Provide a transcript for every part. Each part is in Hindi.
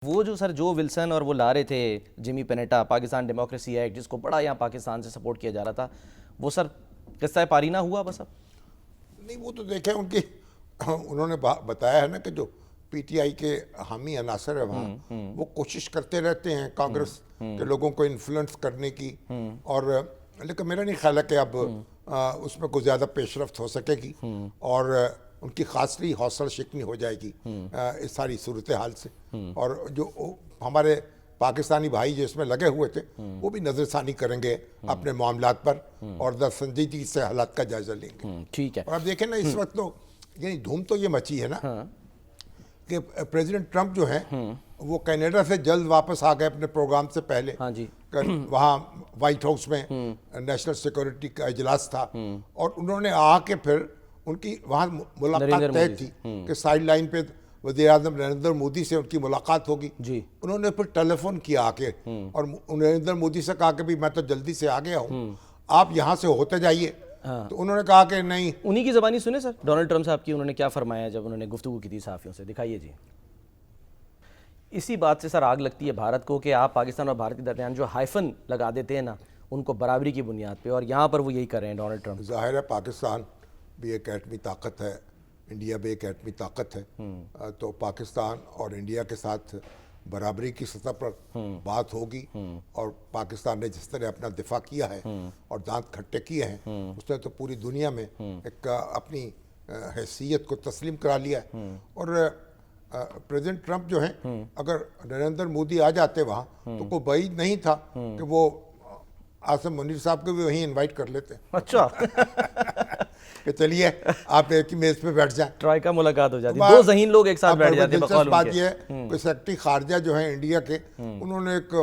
वो जो सर जो विल्सन और वो ला रहे थे Jimmy Penida Pakistan democracy act, जिसको बड़ा यहाँ पाकिस्तान से सपोर्ट किया जा रहा था, वो सर किस्सा पारी ना हुआ बस अब? नहीं, वो तो देखें उनकी उन्होंने बताया है ना कि जो पीटीआई के हामी अनासर है वहाँ वो कोशिश करते रहते हैं कांग्रेस के लोगों को इन्फ्लुएंस करने की, और लेकिन मेरा नहीं ख्याल है कि अब उसमें कुछ ज़्यादा पेशरफ्त हो सकेगी और उनकी खासरी हौसला शिकनी हो जाएगी इस सारी सूरत हाल से। और जो हमारे पाकिस्तानी भाई जो इसमें लगे हुए थे वो भी नज़रसानी करेंगे अपने मामलात पर और संजीदगी से हालात का जायजा लेंगे। ठीक है। और अब देखें ना इस वक्त तो यानी धूम तो ये मची है ना कि प्रेसिडेंट ट्रंप जो है वो कनाडा से जल्द वापस आ गए अपने प्रोग्राम से पहले। हाँ जी। वहाँ व्हाइट हाउस में नेशनल सिक्योरिटी का इजलास था और उन्होंने आके फिर उनकी वहाँ मुलाकात तय थी कि साइड लाइन पे वज़ीर-ए-आज़म नरेंद्र मोदी से उनकी मुलाकात होगी जी। उन्होंने फिर टेलीफोन किया आके और नरेंद्र मोदी से कहा कि भी मैं तो जल्दी से आ गया हूँ, आप यहाँ से होते जाइए। हाँ। तो उन्होंने कहा कि नहीं। उन्हीं की ज़बानी सुने सर डोनाल्ड ट्रंप साहब की, उन्होंने क्या फरमाया जब उन्होंने गुफ्तगू की थी सहाफ़ियों से, दिखाइए जी। इसी बात से सर आग लगती है भारत को कि आप पाकिस्तान और भारत के दरमियान जो हाइफन लगा देते हैं ना, उनको बराबरी की बुनियाद पे, और यहाँ पर वो यही कर रहे हैं डोनाल्ड ट्रंप। ज़ाहिर है पाकिस्तान भी एक एटमी ताकत है, इंडिया भी एक एटमी ताकत है, तो पाकिस्तान और इंडिया के साथ बराबरी की सतह पर बात होगी। और पाकिस्तान ने जिस तरह अपना दिफा किया है और दांत खट्टे किए हैं, उसने तो पूरी दुनिया में एक अपनी हैसियत को तस्लीम करा लिया है। और प्रेसिडेंट ट्रंप जो हैं, अगर नरेंद्र मोदी आ जाते वहाँ तो कोई बाइद नहीं था कि वो आसिम मुनीर साहब को भी वहीं इनवाइट कर लेते। अच्छा। कि चलिए आप एक ही मेज पे बैठ जाएं, ट्राई का मुलाकात हो जाती है, दो ज़हीन लोग एक साथ बैठ जाते हैं। दिलचस्प बात यह है कि सेक्रेटरी खारजा जो है इंडिया के, उन्होंने एक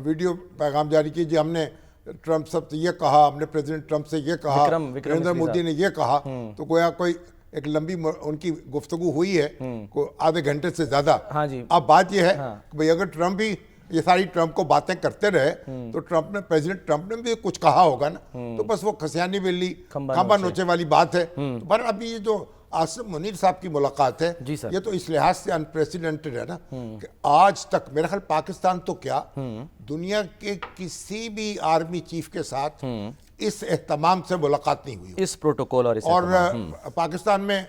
वीडियो पैगाम जारी की, जो हमने ट्रंप साहब से ये कहा, हमने प्रेसिडेंट ट्रंप से ये कहा, नरेंद्र मोदी ने ये कहा, तो गोया कोई एक लंबी उनकी गुफ्तगू हुई है को आधे घंटे से ज्यादा। हाँ जी। अब बात यह है कि भाई अगर ट्रंप ही ये सारी ट्रंप को बातें करते रहे तो प्रेसिडेंट ट्रंप ने भी कुछ कहा होगा ना, तो बस वो खसियानी बिल्ली खंबा नोचे वाली बात है। तो पर अभी ये जो आसिम मुनीर साहब की मुलाकात है, ये तो इस लिहाज से अनप्रेसिडेंटेड है ना कि आज तक मेरा ख्याल पाकिस्तान तो क्या दुनिया के किसी भी आर्मी चीफ के साथ इस एहतमाम से मुलाकात नहीं हुई, इस प्रोटोकॉल और पाकिस्तान में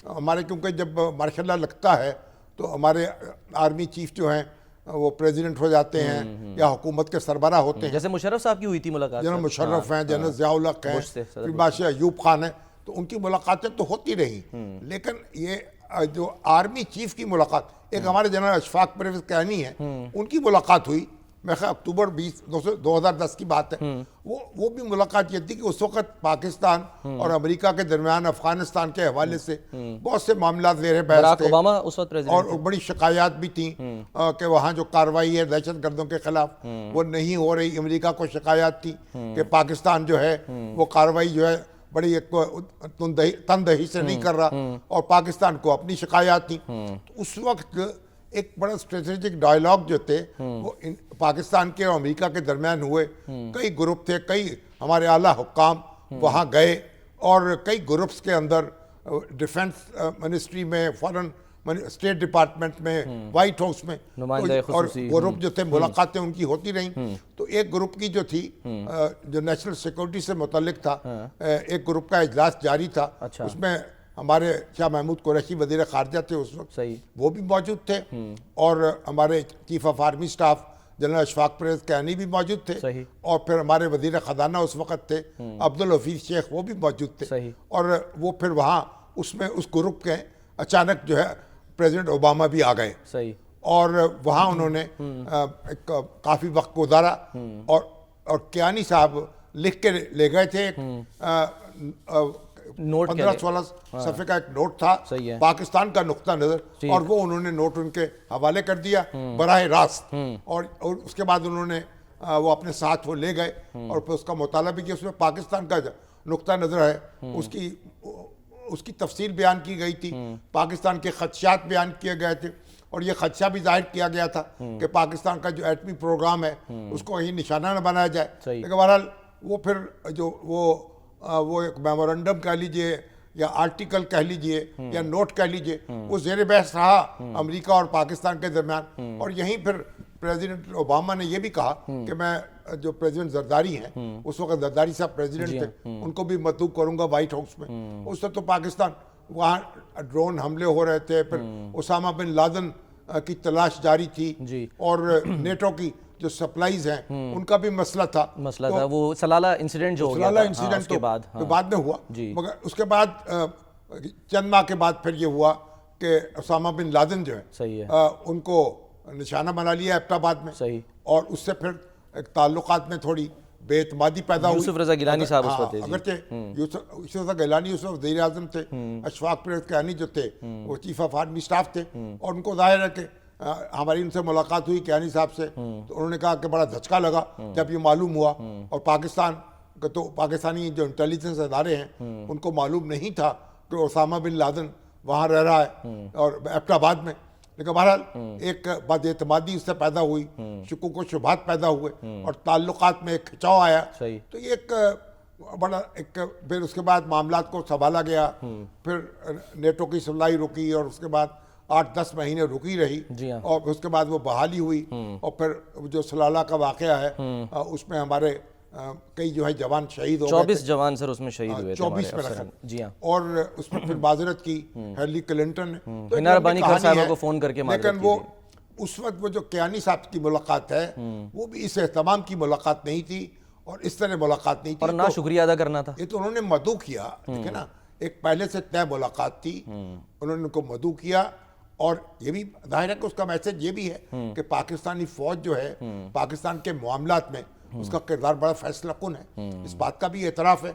हमारे, क्योंकि जब मार्शल लगता है तो हमारे आर्मी चीफ जो हैं वो प्रेसिडेंट हो जाते हैं या हुकूमत के सरबरा होते हैं। जैसे मुशर्रफ साहब की हुई थी मुलाकात, जनरल मुशर्रफ हैं, जनरल ज़िया-उल हक हैं, फिर बादशाह अयूब खान है, तो उनकी मुलाकातें तो होती रही। लेकिन ये जो आर्मी चीफ की मुलाकात, एक हमारे जनरल अशफाक परवेज़ कहनी है, उनकी मुलाकात हुई, मैं ख्याल अक्टूबर 2010 की बात है। वो भी मुलाकात ये थी कि उस वक्त पाकिस्तान और अमेरिका के दरमियान अफगानिस्तान के हवाले से बहुत से मामला ज़ेर बहस थे, ओबामा उस वक्त प्रेसिडेंट और बड़ी शिकायत भी थी कि वहाँ जो कार्रवाई है दहशत गर्दों के खिलाफ वो नहीं हो रही। अमेरिका को शिकायत थी कि पाकिस्तान जो है वो कार्रवाई जो है बड़ी तनदही से नहीं कर रहा, और पाकिस्तान को अपनी शिकायत थी। तो उस वक्त एक बड़ा स्ट्रेटेजिक डायलॉग जो थे वो पाकिस्तान के और अमेरिका के दरमियान हुए। कई ग्रुप थे, कई हमारे आला हुक्काम वहाँ गए, और कई ग्रुप्स के अंदर डिफेंस मिनिस्ट्री में, फॉरेन स्टेट डिपार्टमेंट में, वाइट हाउस में, और ग्रुप जो थे मुलाकातें उनकी होती रहीं। तो एक ग्रुप की जो थी जो नेशनल सिक्योरिटी से मुतल्लिक था, एक ग्रुप का इजलास जारी था। अच्छा। उसमें हमारे शाह महमूद कुरैशी वज़ीर ख़ारजा थे उस वक्त, सही, वो भी मौजूद थे, और हमारे chief of army staff general Ashfaq Parvez Kayani भी मौजूद थे, सही, और फिर हमारे वज़ीर ख़जाना उस वक्त थे अब्दुल हफीज़ शेख, वो भी मौजूद थे, सही। और वो फिर वहाँ उसमें उस ग्रुप के अचानक जो है प्रेसिडेंट ओबामा भी आ गए, सही, और वहाँ उन्होंने काफ़ी वक्त गुजारा, और कियानी साहब लिख के ले गए थे एक 15-16 सफ़े का एक नोट था, पाकिस्तान का नुक्ता नज़र, और वो उन्होंने नोट उनके हवाले कर दिया बराह रास्त, और उसके बाद उन्होंने वो अपने साथ वो ले गए और फिर उसका मुताला भी किया। उसमें पाकिस्तान का नुक्ता नज़र है उसकी तफसील बयान की गई थी, पाकिस्तान के खदशात बयान किए गए थे, और ये खदशा भी जाहिर किया गया था कि पाकिस्तान का जो एटमी प्रोग्राम है उसको कहीं निशाना न बनाया जाए। लेकिन बहरहाल वो फिर जो वो एक मेमोरेंडम कह लीजिए या आर्टिकल कह लीजिए या नोट कह लीजिए, वो ज़ेर बहस रहा अमेरिका और पाकिस्तान के दरमियान। और यहीं फिर प्रेसिडेंट ओबामा ने ये भी कहा कि मैं जो प्रेसिडेंट जरदारी हैं, उस वक्त जरदारी साहब प्रेसिडेंट थे, उनको भी मदऊ करूंगा व्हाइट हाउस में। उस वक्त तो पाकिस्तान वहाँ ड्रोन हमले हो रहे थे, फिर उसामा बिन लादेन की तलाश जारी थी, और नेटो की जो सप्लाईज हैं उनका भी मसला था। तो वो सलाला इंसिडेंट जो हो गया था, इंसिडेंट उसके बाद तो बाद में हुआ, मगर उसके बाद चंद माह के बाद फिर ये हुआ कि उसामा बिन लादेन जो है, सही है, उनको निशाना बना लिया एबटाबाद में। सही। और उससे फिर एक ताल्लुकात में थोड़ी बेतमादी पैदा हुई। यूसुफ रजा गिलानी साहब उस वक्त थे, अगरचे यूसुफ रजा गिलानी उस वक्त वज़ीर आज़म थे, अशफाक पीरज़ कियानी जो थे वो चीफ ऑफ आर्मी स्टाफ थे, और उनको जाहिर है कि हमारी उनसे मुलाकात हुई कियानी साहब से, तो उन्होंने कहा कि बड़ा धचका लगा जब ये मालूम हुआ, और पाकिस्तान का तो पाकिस्तानी जो इंटेलिजेंस अदारे हैं उनको मालूम नहीं था कि उसामा बिन लादेन वहाँ रह रहा है और एबटाबाद में। लेकिन बहरहाल एक बदएतमादी उससे पैदा हुई, शुकूक व शुबहात पैदा हुए, और ताल्लुकात में एक खिंचाव आया। तो ये एक बड़ा एक फिर उसके बाद मामलात को संभाला गया, फिर नेटो की सप्लाई रुकी, और उसके बाद 8-10 महीने रुकी रही, और उसके बाद वो बहाली हुई, और फिर जो सलाला का वाक़या है उसमें हमारे कई जो है जवान शहीद हो गए। 24 जवान सर उसमें शहीद हुए थे 24 में रखा। जी हाँ। और उसमें फिर माजरत की हेनरी क्लिंटन ने, तो हिनारबानी खान साहब को फ़ोन करके माजरत लेकिन वो उस वक्त वो जो कियानी साहब की मुलाकात है वो भी इस एहतमाम की मुलाकात नहीं थी, और इस तरह मुलाकात नहीं थी, और ना शुक्रिया अदा करना था। ये तो उन्होंने मदऊ किया, ठीक है ना, एक पहले से तय मुलाकात थी, उन्होंने उनको मदऊ किया। और ये भी जाहिर है कि उसका मैसेज ये भी है कि पाकिस्तानी फौज जो है पाकिस्तान के मामलात में उसका किरदार बड़ा फैसला कुन है, इस बात का भी एतराफ़ है।